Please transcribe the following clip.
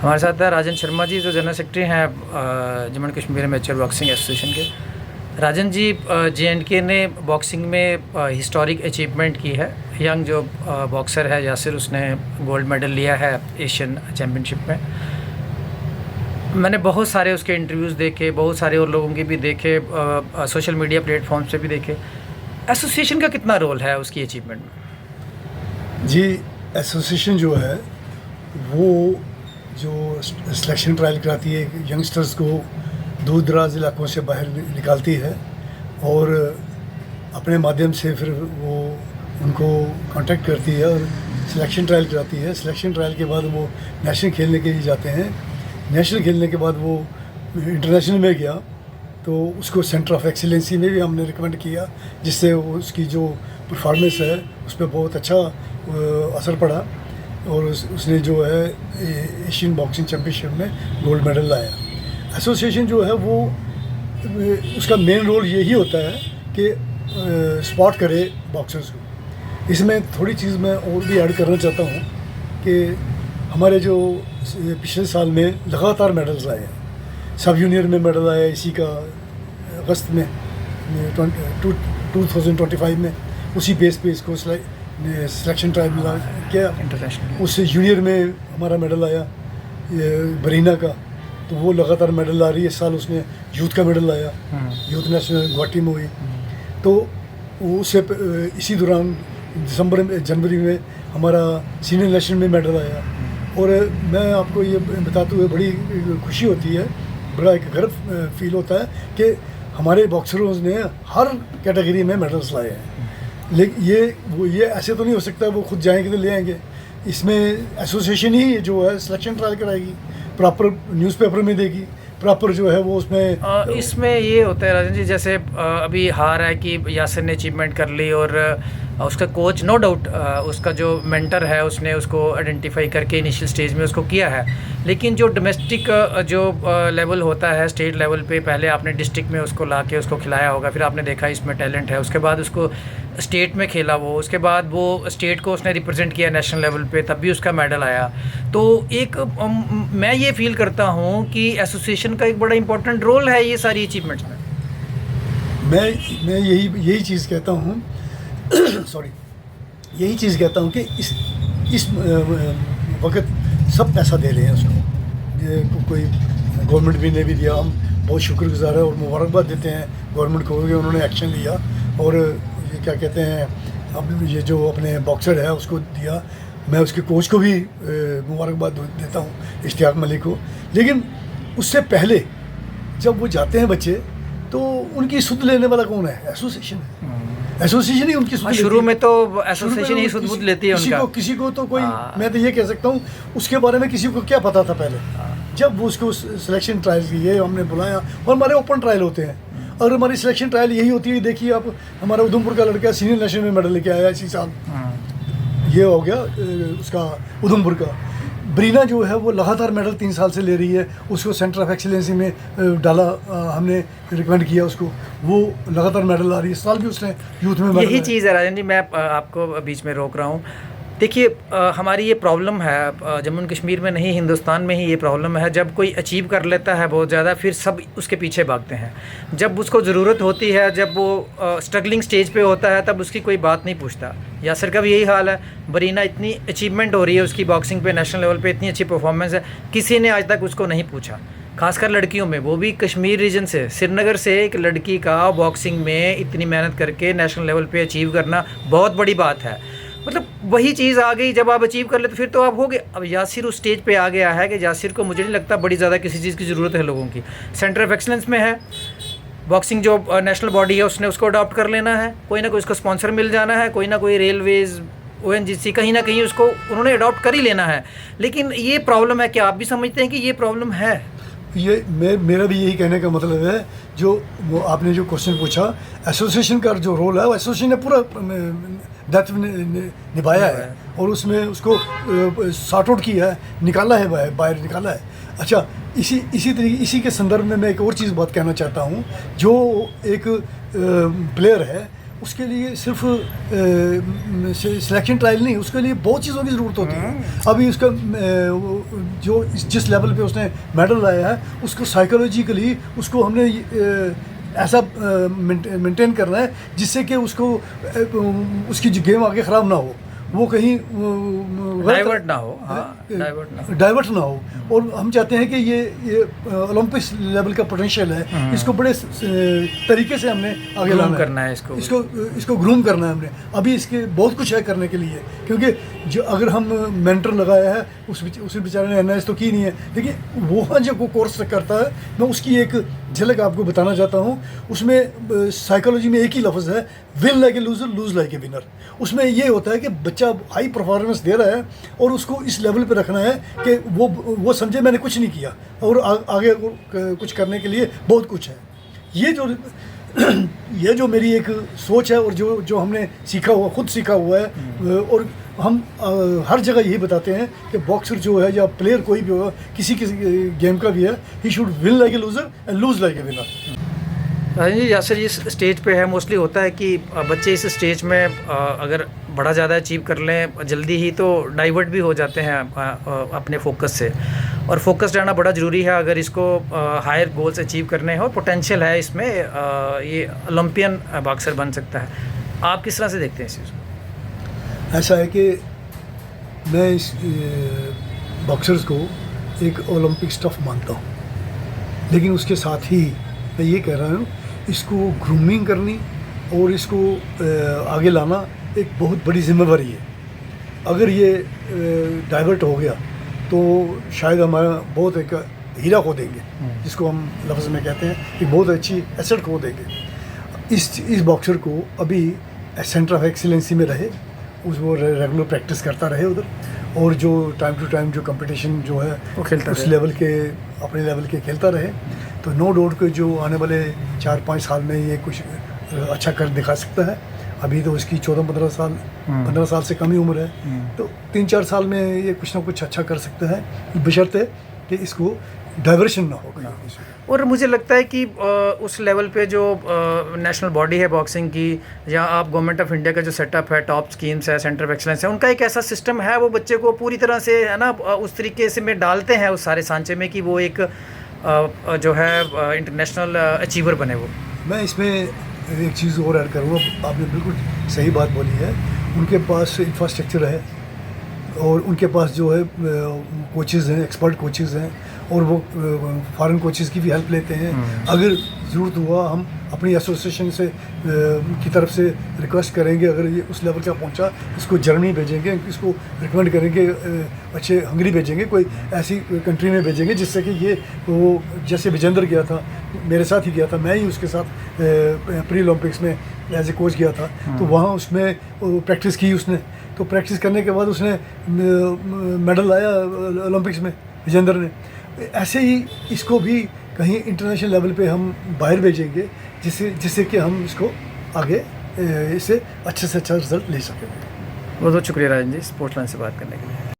हमारे साथ है राजन शर्मा जी, जो जनरल सेक्रेटरी हैं Jammu and Kashmir amateur boxing association के। राजन जी, JNK ने बॉक्सिंग में हिस्टोरिक अचीवमेंट की है। यंग जो बॉक्सर है यासिर, उसने गोल्ड मेडल लिया है एशियन चैम्पियनशिप में। मैंने बहुत सारे उसके इंटरव्यूज़ देखे, बहुत सारे और लोगों के भी देखे, सोशल मीडिया प्लेटफॉर्म्स पे भी देखे। एसोसिएशन का कितना रोल है उसकी अचीवमेंट में? जी, एसोसिएशन जो है वो जो सिलेक्शन ट्रायल कराती है, यंगस्टर्स को दूर दराज इलाकों से बाहर निकालती है और अपने माध्यम से फिर वो उनको कांटेक्ट करती है और सिलेक्शन ट्रायल कराती है। सिलेक्शन ट्रायल के बाद वो नेशनल खेलने के लिए जाते हैं। नेशनल खेलने के बाद वो इंटरनेशनल में गया तो उसको सेंटर ऑफ एक्सीलेंसी में भी हमने रिकमेंड किया, जिससे उसकी जो परफॉर्मेंस है उस पर बहुत अच्छा असर पड़ा और उसने जो है एशियन बॉक्सिंग चैम्पियनशिप में गोल्ड मेडल लाया। एसोसिएशन जो है वो उसका मेन रोल यही होता है कि स्पॉट करे बॉक्सर्स को। इसमें थोड़ी चीज़ मैं और भी ऐड करना चाहता हूँ कि हमारे जो पिछले साल में लगातार मेडल्स आए हैं। सब जूनियर में मेडल आया इसी का अगस्त में 2025 में, उसी बेस पे इसको सिलेक्शन ट्रायल मिला किया इंटरनेशनल। उससे जूनियर में हमारा मेडल आया बरीना का, तो वो लगातार मेडल ला रही है। इस साल उसने यूथ का मेडल लाया, यूथ नेशनल गुवाहाटी में हुई। तो उससे इसी दौरान जनवरी में हमारा सीनियर नेशनल में मेडल आया। और मैं आपको ये बताते हुए बड़ी खुशी होती है, बड़ा एक गर्व फील होता है कि हमारे बॉक्सरों ने हर कैटेगरी में मेडल्स लाए हैं। लेकिन ये ऐसे तो नहीं हो सकता वो खुद जाएंगे तो ले आएंगे। इसमें एसोसिएशन ही जो है सिलेक्शन ट्रायल कराएगी, प्रॉपर न्यूज़पेपर में देगी, प्रॉपर जो है वो उसमें इसमें ये होता है राजन जी, जैसे अभी हार है कि यासिर ने अचीवमेंट कर ली और उसका कोच नो डाउट उसका जो मेंटर है उसने उसको आइडेंटिफाई करके इनिशियल स्टेज में उसको किया है। लेकिन जो डोमेस्टिक जो लेवल होता है स्टेट लेवल पे, पहले आपने डिस्ट्रिक्ट में उसको ला के उसको खिलाया होगा, फिर आपने देखा इसमें टैलेंट है, उसके बाद उसको स्टेट में खेला वो, उसके बाद वो स्टेट को उसने रिप्रेजेंट किया नेशनल लेवल पे, तब भी उसका मेडल आया। तो एक मैं ये फील करता हूँ कि एसोसिएशन का एक बड़ा इंपॉर्टेंट रोल है ये सारी अचीवमेंट्स में। मैं यही चीज़ कहता हूँ सॉरी, यही चीज़ कहता हूँ कि इस वक्त सब पैसा दे रहे हैं उसको। ये कोई गवर्नमेंट भी ने भी दिया, हम बहुत शुक्रगुजार है और मुबारकबाद देते हैं गवर्नमेंट को कि उन्होंने एक्शन लिया और ये क्या कहते हैं, अब ये जो अपने बॉक्सर है उसको दिया। मैं उसके कोच को भी मुबारकबाद देता हूँ, इश्तियाक मलिक को। लेकिन उससे पहले जब वो जाते हैं बच्चे, तो उनकी सुध लेने वाला कौन है? एसोसिएशन है। एसोसिएशन ही उनकी सुध शुरू में तो एसोसिएशन ही सुध बुध लेती है उनका। किसी को तो कोई मैं तो ये कह सकता हूँ उसके बारे में किसी को क्या पता था पहले। जब वो उसको सिलेक्शन ट्रायल की ये हमने बुलाया, और हमारे ओपन ट्रायल होते हैं और हमारी सिलेक्शन ट्रायल यही होती है। देखिए आप, हमारा उधमपुर का लड़का सीनियर नेशनल में मेडल लेके आया इसी साल, ये हो गया उसका उधमपुर का। बरीना जो है वो लगातार मेडल 3 साल से ले रही है, उसको सेंटर ऑफ एक्सीलेंसी में डाला, हमने रिकमेंड किया उसको, वो लगातार मेडल ला रही है। इस साल भी उसने यूथ में मेडल। यही चीज़ है राजन जी, मैं आपको बीच में रोक रहा हूँ। देखिए हमारी ये प्रॉब्लम है जम्मू एंड कश्मीर में नहीं, हिंदुस्तान में ही ये प्रॉब्लम है। जब कोई अचीव कर लेता है बहुत ज़्यादा, फिर सब उसके पीछे भागते हैं। जब उसको ज़रूरत होती है, जब वो स्ट्रगलिंग स्टेज पे होता है, तब उसकी कोई बात नहीं पूछता। यासिर का भी यही हाल है। बरीना इतनी अचीवमेंट हो रही है उसकी बॉक्सिंग पे, नेशनल लेवल पे इतनी अच्छी परफॉर्मेंस है, किसी ने आज तक उसको नहीं पूछा। खासकर लड़कियों में, वो भी कश्मीर रीजन से, श्रीनगर से एक लड़की का बॉक्सिंग में इतनी मेहनत करके नेशनल लेवल पे अचीव करना बहुत बड़ी बात है। मतलब वही चीज़ आ गई, जब आप अचीव कर लेते फिर तो आप हो गए। अब यासिर उस स्टेज पे आ गया है कि यासिर को मुझे नहीं लगता बड़ी ज़्यादा किसी चीज़ की ज़रूरत है लोगों की। सेंटर ऑफ एक्सलेंस में है, बॉक्सिंग जो नेशनल बॉडी है उसने उसको अडॉप्ट कर लेना है, कोई ना कोई उसको स्पॉन्सर मिल जाना है, कोई ना कोई रेलवेज़ ONGC कहीं ना कहीं उसको उन्होंने अडॉप्ट कर ही लेना है। लेकिन ये प्रॉब्लम है, क्या आप भी समझते हैं कि ये प्रॉब्लम है? ये मेरा भी यही कहने का मतलब है, जो वो आपने जो क्वेश्चन पूछा, एसोसिएशन का जो रोल है वो एसोसिएशन ने पूरा डेप्थ निभाया है और उसमें उसको सॉर्ट आउट किया है, निकाला है, बाहर निकाला है। अच्छा, इसी के संदर्भ में मैं एक और चीज़ बात कहना चाहता हूँ। जो एक प्लेयर है उसके लिए सिर्फ सिलेक्शन ट्रायल नहीं, उसके लिए बहुत चीज़ों की ज़रूरत होती है। अभी उसका जो जिस लेवल पे उसने मेडल लाया है, उसको साइकोलॉजिकली उसको हमने ऐसा मेंटेन करना है जिससे कि उसको उसकी जो गेम आगे ख़राब ना हो, वो कहीं डाइवर्ट ना हो। हाँ, डाइवर्ट ना हो। और हम चाहते हैं कि ये ओलंपिक्स लेवल का पोटेंशियल है, इसको बड़े तरीके से हमने आगे लाना करना है, इसको ग्रूम करना है हमने। अभी इसके बहुत कुछ है करने के लिए, क्योंकि जो अगर हम मेंटर लगाया है उस बेचारे ने एनआईएस तो की नहीं है, लेकिन वो जो कोर्स करता है, मैं उसकी एक झलक आपको बताना चाहता हूँ। उसमें साइकोलॉजी में एक ही लफ्ज़ है, win like a loser, loose like a winner. उसमें ये होता है कि बच्चा हाई परफॉर्मेंस दे रहा है और उसको इस लेवल पे रखना है कि वो समझे मैंने कुछ नहीं किया और आगे कुछ करने के लिए बहुत कुछ है। ये जो मेरी एक सोच है और जो हमने सीखा हुआ, खुद सीखा हुआ है, और हम हर जगह यही बताते हैं कि बॉक्सर जो है या प्लेयर कोई भी होगा, किसी गेम का भी है, he should win like a loser and lose like a winner. Rajan ji, Yasser इस स्टेज पे है, मोस्टली होता है कि बच्चे इस स्टेज में अगर बड़ा ज़्यादा अचीव कर लें जल्दी ही तो डाइवर्ट भी हो जाते हैं अपने फोकस से, और फोकस रहना बड़ा ज़रूरी है अगर इसको हायर गोल्स अचीव करने हैं और पोटेंशियल है इसमें, ये ओलंपियन बॉक्सर बन सकता है। आप किस तरह से देखते हैं इस चीज़ को? ऐसा है कि मैं इस बॉक्सर्स को एक ओलंपिक स्टफ मानता हूँ, लेकिन उसके साथ ही मैं ये कह रहा हूँ, इसको ग्रूमिंग करनी और इसको आगे लाना एक बहुत बड़ी जिम्मेवारी है। अगर ये डाइवर्ट हो गया तो शायद हमारा बहुत एक हीरा खो देंगे, जिसको हम लफ्ज़ में कहते हैं कि बहुत अच्छी एसेट खो देंगे। इस बॉक्सर को अभी सेंटर ऑफ एक्सीलेंसी में रहे, वो रेगुलर प्रैक्टिस करता रहे उधर, और जो टाइम टू टाइम जो कंपटीशन जो है वो खेलता उस लेवल के, अपने लेवल के खेलता रहे, तो नो डाउट कि जो आने वाले 4-5 साल में ये कुछ अच्छा कर दिखा सकता है। अभी तो इसकी 14-15 साल 15 साल से कम ही उम्र है, तो 3-4 साल में ये कुछ ना कुछ अच्छा कर सकता है, बशर्ते कि इसको डाइवर्शन ना हो। और मुझे लगता है कि उस लेवल पे जो नेशनल बॉडी है बॉक्सिंग की, या आप गवर्नमेंट ऑफ इंडिया का जो सेटअप है, टॉप स्कीम्स है, सेंटर ऑफ एक्सलेंस है, उनका एक ऐसा सिस्टम है, वो बच्चे को पूरी तरह से है ना उस तरीके से में डालते हैं उस सारे सांचे में कि वो एक जो है इंटरनेशनल अचीवर बने। वो मैं इसमें एक चीज़ और ऐड करूँगा, आपने बिल्कुल सही बात बोली है। उनके पास इंफ्रास्ट्रक्चर है और उनके पास जो है कोचेज़ हैं, एक्सपर्ट कोचेज़ हैं, और वो फॉरेन कोचेज़ की भी हेल्प लेते हैं। अगर ज़रूरत हुआ हम अपनी एसोसिएशन से की तरफ से रिक्वेस्ट करेंगे, अगर ये उस लेवल का पहुंचा, इसको जर्मनी भेजेंगे, इसको रिकमेंड करेंगे, अच्छे हंगरी भेजेंगे, कोई ऐसी कंट्री में भेजेंगे जिससे कि ये वो जैसे विजेंद्र गया था, मेरे साथ ही गया था, मैं ही उसके साथ प्री ओलंपिक्स में एज ए कोच गया था, तो वहाँ उसमें प्रैक्टिस की उसने, तो प्रैक्टिस करने के बाद उसने मेडल लाया ओलंपिक्स में विजेंद्र ने। ऐसे ही इसको भी कहीं इंटरनेशनल लेवल पे हम बाहर भेजेंगे, जिससे कि हम इसको आगे इससे अच्छे से अच्छा रिजल्ट ले सकेंगे। बहुत बहुत शुक्रिया राजन जी, स्पोर्ट्स लाइन से बात करने के लिए।